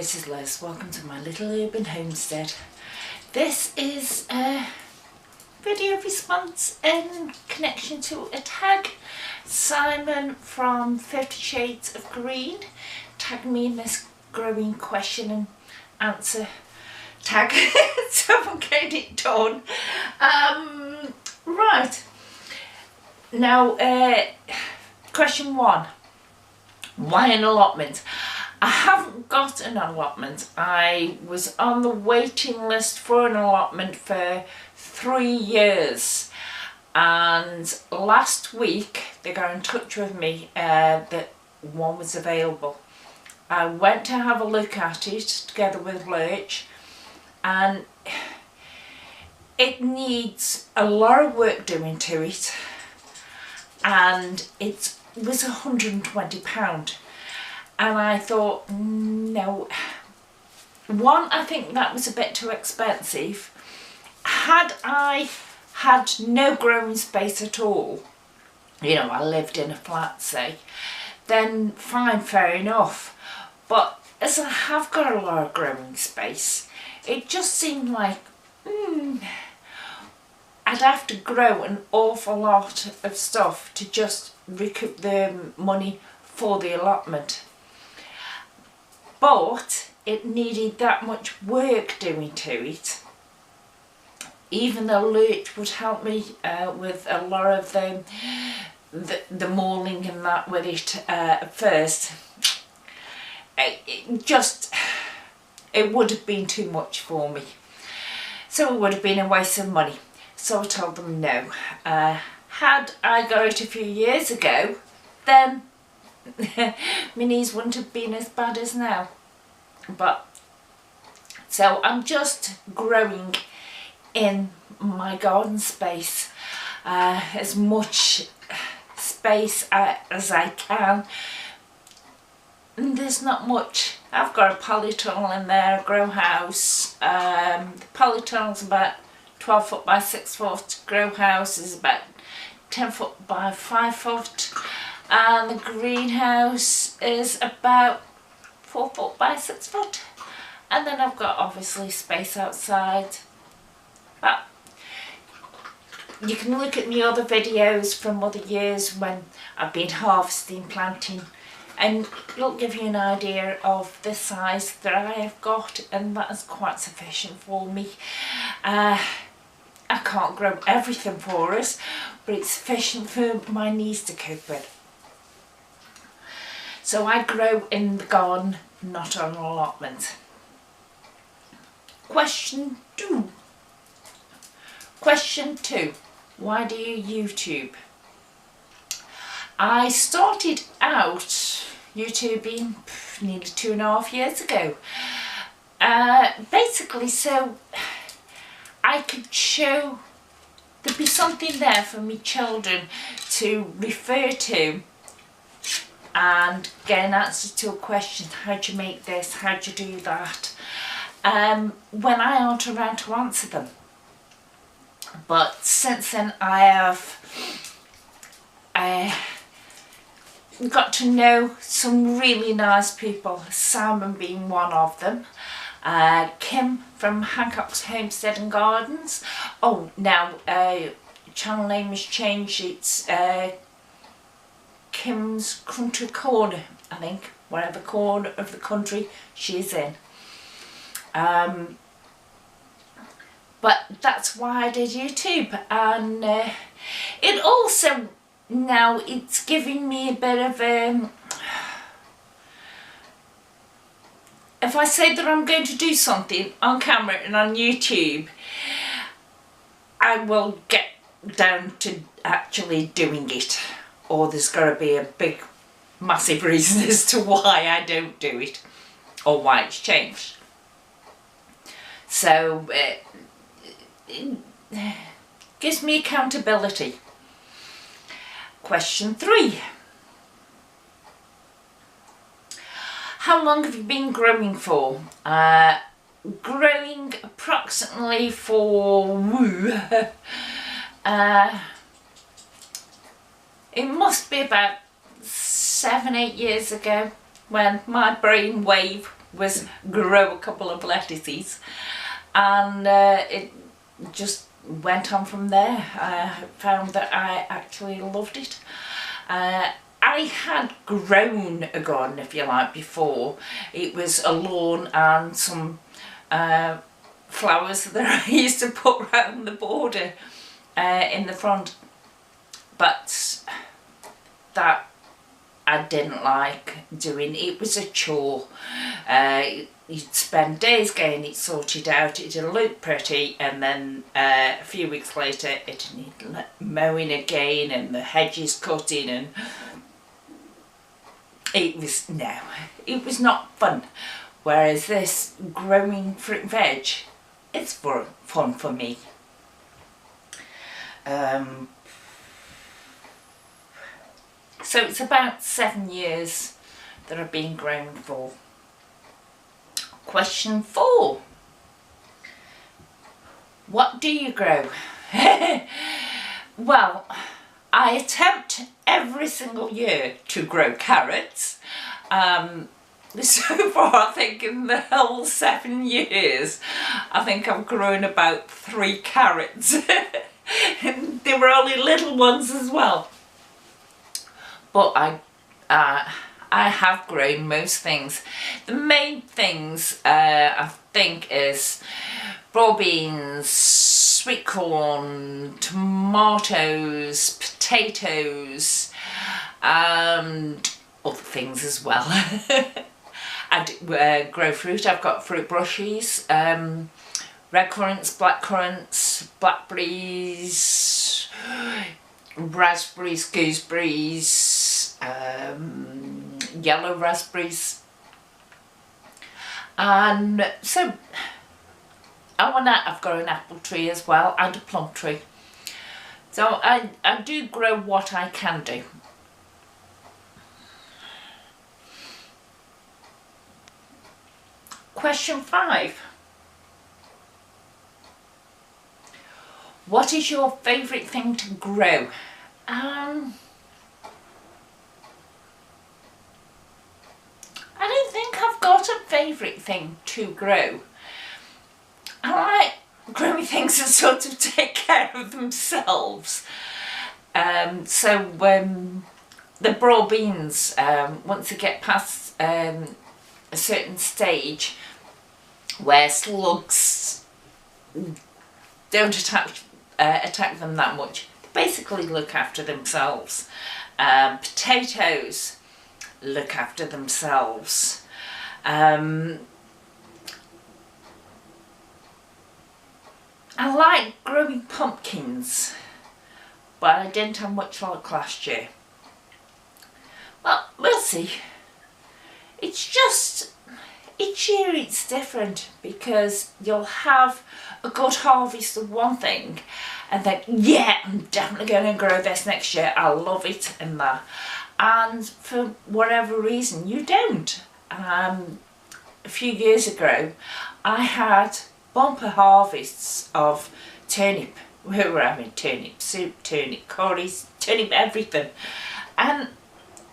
this is Liz. Welcome to my little urban homestead. This is a video response in connection to a tag. Simon from 50 Shades of Green tagged me in this growing question and answer tag, so I'm getting it done. Right, now question 1, why an allotment? I haven't got an allotment. I was on the waiting list for an allotment for 3 years, and last week they got in touch with me that one was available. I went to have a look at it together with Lurch, and it needs a lot of work doing to it, and it was £120. And I thought, no. One, I think that was a bit too expensive. Had I had no growing space at all, you know, I lived in a flat, say, then fine, fair enough. But as I have got a lot of growing space, it just seemed like, I'd have to grow an awful lot of stuff to just recoup the money for the allotment. But it needed that much work doing to it. Even though Lurch would help me with a lot of the mauling and that with it at first, it would have been too much for me. So it would have been a waste of money. So I told them no. Had I got it a few years ago, then my knees wouldn't have been as bad as now. But so I'm just growing in my garden space, as much space as I can. And there's not much. I've got a polytunnel in there, a grow house. The polytunnel's about 12 foot by 6 foot. Grow house is about 10 foot by 5 foot. And the greenhouse is about 4 foot by 6 foot. And then I've got obviously space outside. But you can look at my other videos from other years when I've been harvesting, planting, and it'll give you an idea of the size that I have got, and that is quite sufficient for me. I can't grow everything for us, but it's sufficient for my knees to cope with. So I grow in the garden, not on an allotment. Question 2. Question 2. Why do you YouTube? I started out YouTubing nearly 2.5 years ago. Basically so I could show, there'd be something there for me children to refer to and get an answer to a question. How'd you make this? How'd you do that? When I aren't around to answer them. But since then I have got to know some really nice people, Simon being one of them. Kim from Hancock's Homestead and Gardens. Oh, now channel name has changed. It's Kim's Country Corner, I think, whatever corner of the country she's in. But that's why I did YouTube, and it also, now it's giving me a bit of if I say that I'm going to do something on camera and on YouTube, I will get down to actually doing it, or there's got to be a big massive reason as to why I don't do it or why it's changed. So it gives me accountability. Question 3. How long have you been growing for? Growing approximately for it must be about 7-8 years ago, when my brain wave was grow a couple of lettuces, and it just went on from there. I found that I actually loved it. I had grown a garden, if you like, before. It was a lawn and some flowers that I used to put around the border in the front, but that I didn't like doing. It was a chore. You'd spend days getting it sorted out, it'd look pretty, and then a few weeks later it'd need mowing again and the hedges cutting, and it was not fun. Whereas this growing fruit and veg, it's fun for me. So it's about 7 years that I've been growing for. Question 4. What do you grow? Well, I attempt every single year to grow carrots. So far, I think in the whole 7 years, I think I've grown about 3 carrots. And they were only little ones as well. But I have grown most things. The main things I think is broad beans, sweet corn, tomatoes, potatoes, and other things as well. I grow fruit. I've got fruit brushes, red currants, blackberries, raspberries, gooseberries, yellow raspberries, and so I've got an apple tree as well and a plum tree. So I do grow what I can do. Question 5. What is your favourite thing to grow? I don't think I've got a favourite thing to grow. I like growing things that sort of take care of themselves. So the broad beans, once they get past a certain stage where slugs don't attack them that much, they basically look after themselves. Potatoes look after themselves. I like growing pumpkins, but I didn't have much luck last year. Well, we'll see. It's just, each year it's different, because you'll have a good harvest of one thing and think, yeah, I'm definitely going to grow this next year, I love it and that. And for whatever reason, you don't. A few years ago, I had bumper harvests of turnip. We were having turnip soup, turnip curries, turnip everything. And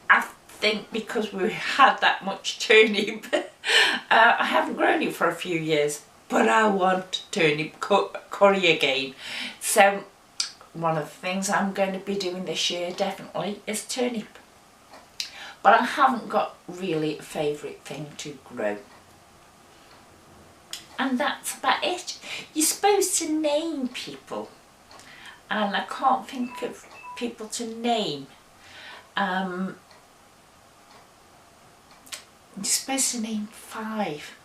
I think because we had that much turnip, I haven't grown it for a few years, but I want turnip curry again. So one of the things I'm going to be doing this year definitely is turnip. But I haven't got really a favourite thing to grow. And that's about it. You're supposed to name people, and I can't think of people to name. You're supposed to name 5.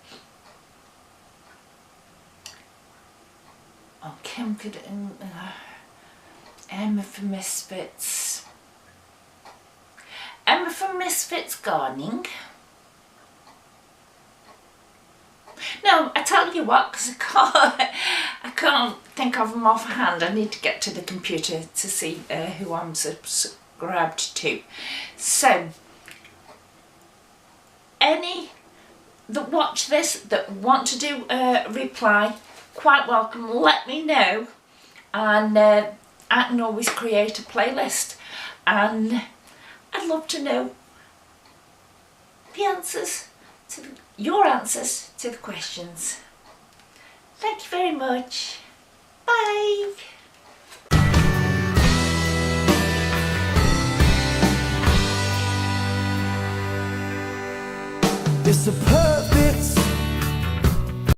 Oh, Kim could, Emma from Misfits. Emma from Misfits Gardening. No, I tell you what, because I can't think of them offhand. I need to get to the computer to see who I'm subscribed to. So, any that watch this that want to do a reply, quite welcome. Let me know, and I can always create a playlist, and I'd love to know the answers your answers to the questions. Thank you very much. Bye. It's a perfect